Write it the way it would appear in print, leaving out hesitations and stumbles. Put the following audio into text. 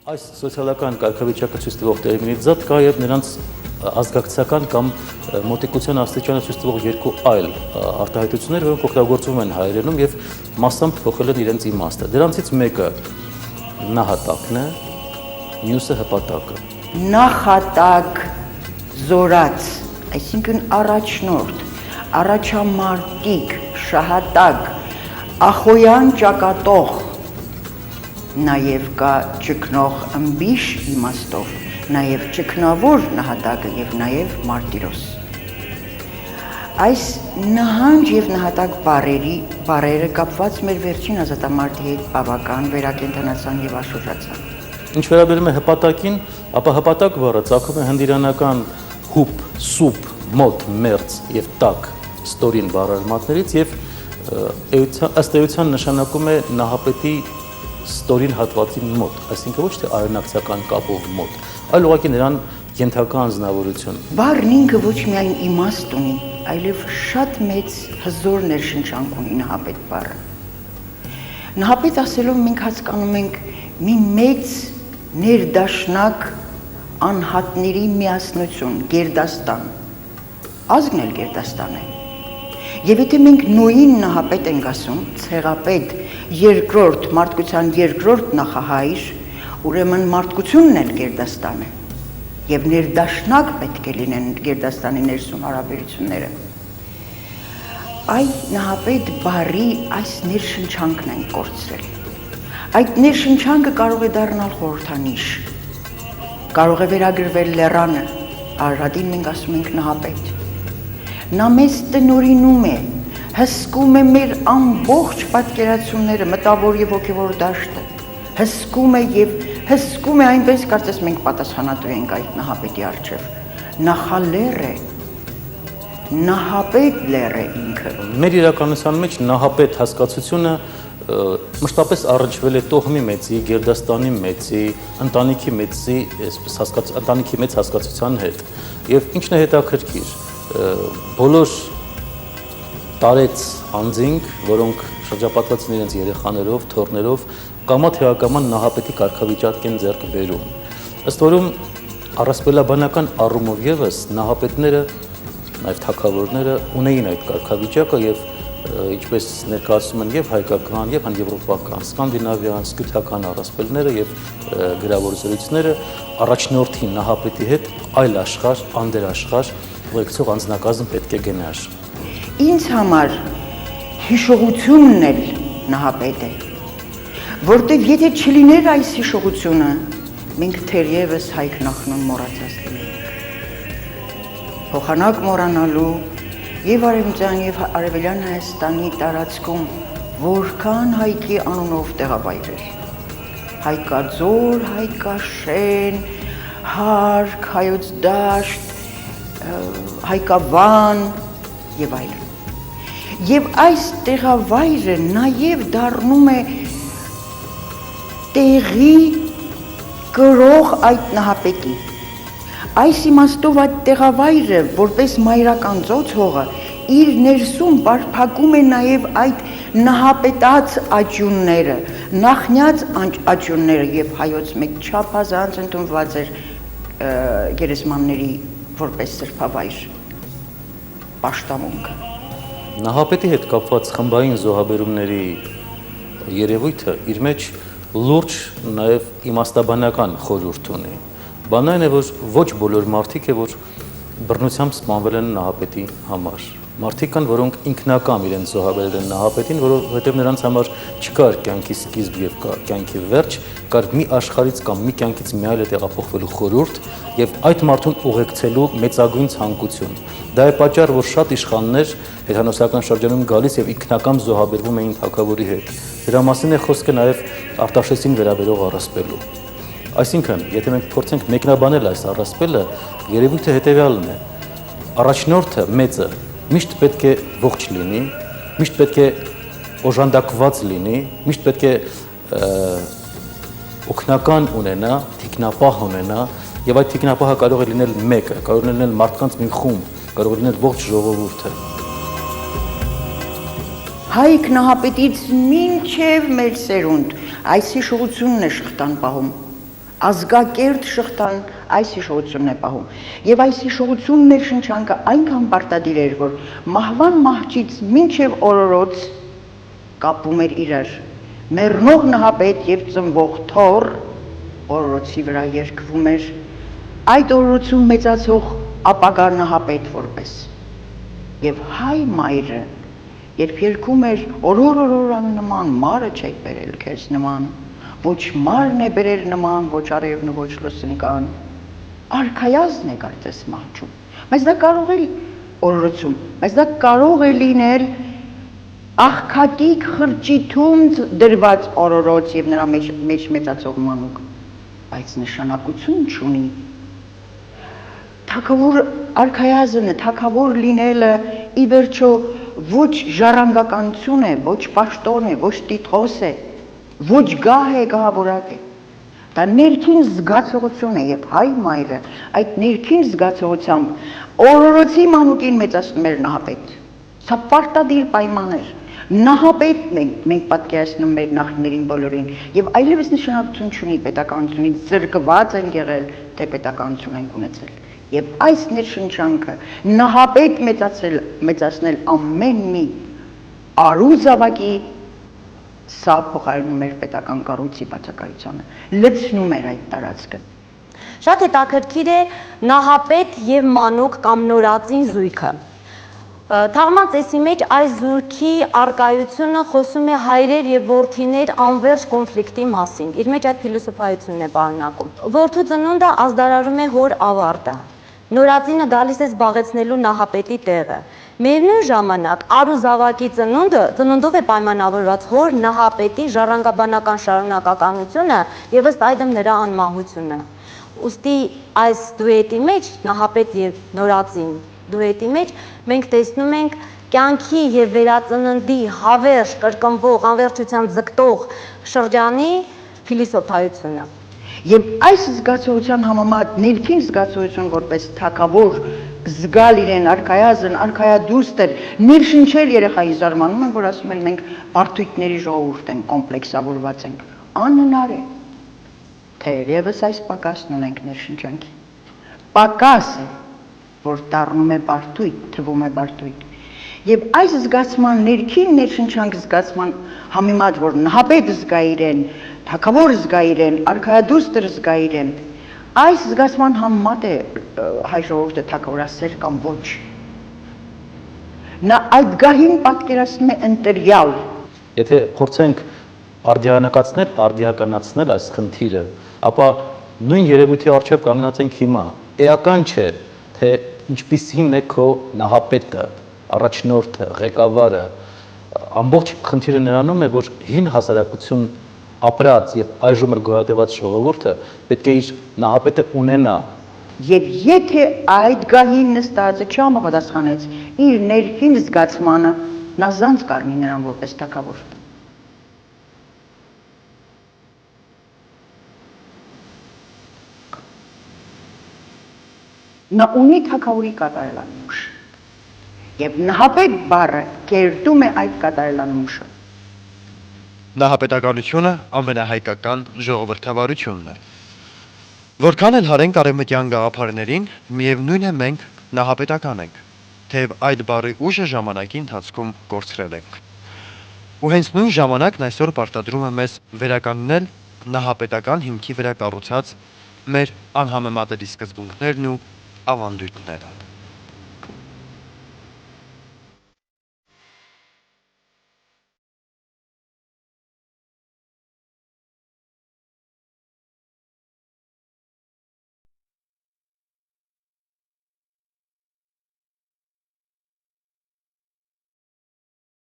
Այս սոցիալական կարգավիճակը ցույց տվող տերմինից կա եւ նրանց ազգակցական կամ մոտիկության աստիճանը ցույց տվող երկու այլ արտահայտություններ, որոնք օգտագործվում են հայերենում եւ մասամբ փոխել են իրենց իմաստը։ Դրանցից մեկը նահատակն է, մյուսը հպատակը։ Նախատակ զորած, այսինքն առաջնորդ, առաջամարտիկ, շահատակ, ախոյան ճակատող, նաև կա ճգնող ըմբիշ իմաստով, նաև ճգնավոր նահատակը եւ նաև մարտիրոս։ Այս նահանջ եւ նահատակ բառերը կապված մեր վերջին ազատամարտի հետ բավական վերակենդանացան եւ աշուժացան։ Ինչ վերաբերում է հպատակին, ապա հպատակ բառը ծագում է հնդիրանական հուպ, սուպ, մոտ, մերձ եւ տակ ստորին բառարմատներից եւ ըստ էության նշանակում է նահապետի ստորին հատվածի մոտ, այսինքն ոչ թե արենակցական կապով մոտ, այլ ուղղակի նրան ենթակա անձնավորություն։ Բառն ինքը ոչ միայն իմաստ ունի, այլև շատ մեծ հզոր ներշնչանք ունի նահապետ բառը։ Նահապետ ասելով մենք հասկանում ենք մի մեծ ներդաշնակ անհատների միասնություն, գերդաստան։ Ազգն էլ գերդաստան է։ Եվ եթե մենք նույն նահապետ ենք ասում, ցեղապետ, երկրորդ, մարդկության երկրորդ նախահայր, ուրեմն մարդկությունն էլ գերդաստան է։ Եվ ներդաշնակ պետք է լինեն գերդաստանի ներսում հարաբերությունները։ Այդ նահապետ բառի այս ներշնչանքն են կորցրել։ Այդ ներշնչանքը կարող է դառնալ խորհրդանիշ, կարող է վերագրվել լեռանը, Արարատին մենք ասում ենք նահապետ։ Նա մեզ տնօրինում է, հսկում է մեր ամբողջ պատկերացումները, մտավոր եւ հոգեվոր դաշտը, հսկում է եւ հսկում է այնպես, կարծես մենք պատասխանատու ենք այդ նահապետի առջև։ Նախալեռ է, նահապետ լեռ է ինքը։ Մեր իրականության մեջ նահապետ հասկացությունը մշտապես առնչվել է տոհմի մեծի, գերդաստանի մեծի, ընտանիքի մեծ հասկացության հետ։ Եվ ինչն է հետաքրքիր, բոլոր տարեց անձինք, որոնք շրջապատված են իրենց երեխաներով, թոռներով, կամա թե ակամա նահապետի կարգավիճակ են ձեռք բերում։ Ըստ որում առասպելաբանական առումով ևս նահապետները, նաև թագավորները ունեին այդ կարգավիճակը եւ ինչպես ներկայացնում են եւ հայկական, եւ եվրոպական, սկանդինավյան, սկյութական առասպելները եւ գրավոր զրույցները առաջնորդի նահապետի հետ այլ աշխարհ, անդերաշխարհ ուղեկցող անձնակազմ պետք է գնար։ Ինձ համար հիշողությունն էլ նահապետ է, որտեղ եթե չլիներ այս հիշողությունը, մենք թերևս հայք նախնուն մոռացած լինենք։ Փոխանակ մոռանալու եւ արևմտյան եւ արևելյան Հայաստանի տարածքում որքան հայկի անունով տեղավայրեր։ Հայկաձոր, Հայկաշեն, Հարք, Հայոց դաշտ, Հայկավան եւ այլն։ Եվ այս տեղավայրը նաեւ դառնում է տեղի կրող այդ նահապետի։ Այս իմաստով այդ տեղավայրը, որպես մայրական ծոցհողը, իր ներսում բարփակում է նաեւ այդ նահապետած աճյունները, նախնյաց աճյունները եւ հայոց մեկ չափազանց ընդունված էր գերեզմանների որպես սրբավայր պաշտամունքը։ Նահապետի հետ կապված խմբային զոհաբերումների երևույթը իր մեջ լուրջ նաեւ իմաստաբանական խորհուրդ ունի։ Բանն այն է, որ ոչ բոլոր մարդիկ է, որ բռնությամբ սպանվել են նահապետի համար։ Մարդիկ կան, որոնք ինքնակամ իրենց զոհաբերել են նահապետին, որովհետև նրանց համար չկար կյանքի սկիզբ եւ կյանքի վերջ, կար մի աշխարհից կամ մի կյանքից մի այլ տեղափոխվելու խորհուրդ եւ այդ մարդուն ուղեկցելու մեծագույն ցանկություն։ Դա է պատճառը, որ շատ իշխաններ հեթանոսական շրջանում գալիս եւ ինքնակամ զոհաբերվում էին թագավորի հետ։ Դրա մասին է խոսքը նաեւ Արտաշեսին վերաբերող առասպելում։ Այսինքն, եթե մենք փորձենք մեկնաբանել այս առասպելը, երևույթը հետևյալն է. առաջնորդը մեծը միշտ պետք է ողջ լինի, միշտ պետք է օժանդակված լինի, միշտ պետք է օգնական ունենա, թիկնապահ ունենա, եւ այդ թիկնապահը կարող է լինել մեկը, կարող է լինել մարդկանց մի խումբ, կարող է լինել ողջ ժողովուրդը։ Հայք նահապետից մինչև մեր սերունդ այս հիշողությունն է շղթան պահում, ազգակերտ շղթան այս հիշողությունն է պահում։ Եվ այս հիշողությունն ներշնչանքը այնքան պարտադիր էր, որ մահվան մահճից մինչև օրորոց կապում էր իրար։ Մեռնող նահապետ եւ ծնվող թոռ օրորոցի վրա երգվում էր այդ օրորոցում մեծացող ապագա նահապետ որպես։ Եվ հայ մայրը, երբ երգում էր օրոր նման, մարը չեք բերել քեզ նման, ոչ մարն է բերել նման, ոչ արևն ու ոչ լուսնկան, արքայազն է կարծես մահճում, բայց դա կարող է օրորոցում, բայց դա կարող է լինել աղքատիկ խրճիթում դրված օրորոց եւ նրա մեջ մեծացող մանուկ, բայց նշանակություն չունի։ Թագավոր արքայազնը, թագավոր լինելը ի վերջո ոչ ժառանգականություն է, ոչ պաշտոն է, ոչ տիտղոս է, ոչ գահ է, գահավորակ է։ Դա ներքին զգացողություն է եւ հայ մայրը այդ ներքին զգացողությամբ օրորոցի մանուկին մեծացնում էր նահապետ։ Սա պարտադիր պայման էր։ Նահապետն մենք պատկերացնում մեր նախնիներին բոլորին եւ այլևս նշանակություն չունի պետականությունից զրկված են եղել, թե պետականություն են ունեցել։ Եվ այս ներշնչանքը նահապետ մեծացնել ամեն մի արուզավակի սա փոխարինում էր պետական կառույցի բացակայությանը, լցնում էր այդ տարածքը։ Շատ հետաքրքիր է նահապետ եւ մանուկ կամ նորածին զույգը։ Թաղման ծեսի մեջ այս զույգի արկայությունը խոսում է հայրեր եւ որդիներ անվերջ կոնֆլիկտի մասին։ Իր մեջ այդ փիլիսոփայությունն է պարունակում։ Որդու ծնունդը ազդարարում է հոր ավարտը։ Նորածինը գալիս է զբաղեցնելու նահապետի տեղը։ Միևնույն ժամանակ արուզավակի ծնունդով է պայմանավորված հոր նահապետի ժառանգաբանական շարունակականությունը եւ ըստ այդմ նրա անմահությունը։ Ուստի այս դուետի մեջ նահապետ եւ նորածին դուետի մեջ մենք տեսնում ենք կյանքի եւ վերածննդի հավերժ կրկնվող անվերջության ձգտող շրջանի փիլիսոփայությունը։ Եվ այս զգացողության համեմատ ներքին զգացողություն որպես թագավոր զգալ իրեն արքայազն, արքայադուստր, ներշնչել երեխայի զարմանում են, որ ասում են մենք բարդույթների ժողովուրդ ենք, կոմպլեքսավորված ենք։ Անհնար է։ Թերևս այս պակասն ունենք ներշնչանքի։ Պակաս է, որ դառնում է բարդույթ, թվում է բարդույթ։ Եվ այս զգացման ներքին ներշնչանք զգացման համեմատ, որ նահապետ զգա իրեն, թագավոր զգա իրեն, արքայադուստր զգա իրեն, այս զգացման համեմատ է հայ ժողովուրդը թագավորասեր կամ ոչ։ Նա այդ գահին պատկերացնում է ընտրյալ։ Եթե փորձենք արդիականացնել այս խնդիրը, ապա նույն երևույթի առջև կանգնած ենք հիմա։ Էական չէ, թե ինչպիսին է քո նահապետը, առաջնորդը, ղեկավարը, ամբողջ խնդիրը նրանում է, որ հին հասարակություն ապրած եւ այժմ գոյատևած ժողովուրդը պետք է իր նահապետը ունենա։ Եվ եթե այդ գահին նստածը չհամապատասխանեց իր ներքին զգացմանը, նա զանց կառնի նրան որպես թագավոր։ Նա ունի թագավորի կատարելանմուշ։ Եվ նահապետ բառը կերտում է այդ կատարելանմուշը։ Նահապետականությունը ամենահայկական ժողովրդավարությունն է։ Որքան էլ հարենք արևմտյան գաղափարներին, միևնույն է մենք նահապետական ենք, թեև այդ բառի ուժը ժամանակի ընթացքում կորցրել ենք։ Ու հենց նույն ժամանակն այսօր պարտադրում է մեզ վերականգնել նահապետական հիմքի վրա կառուցած մեր անհամեմատելի սկզբունքներն ու ավանդույթները։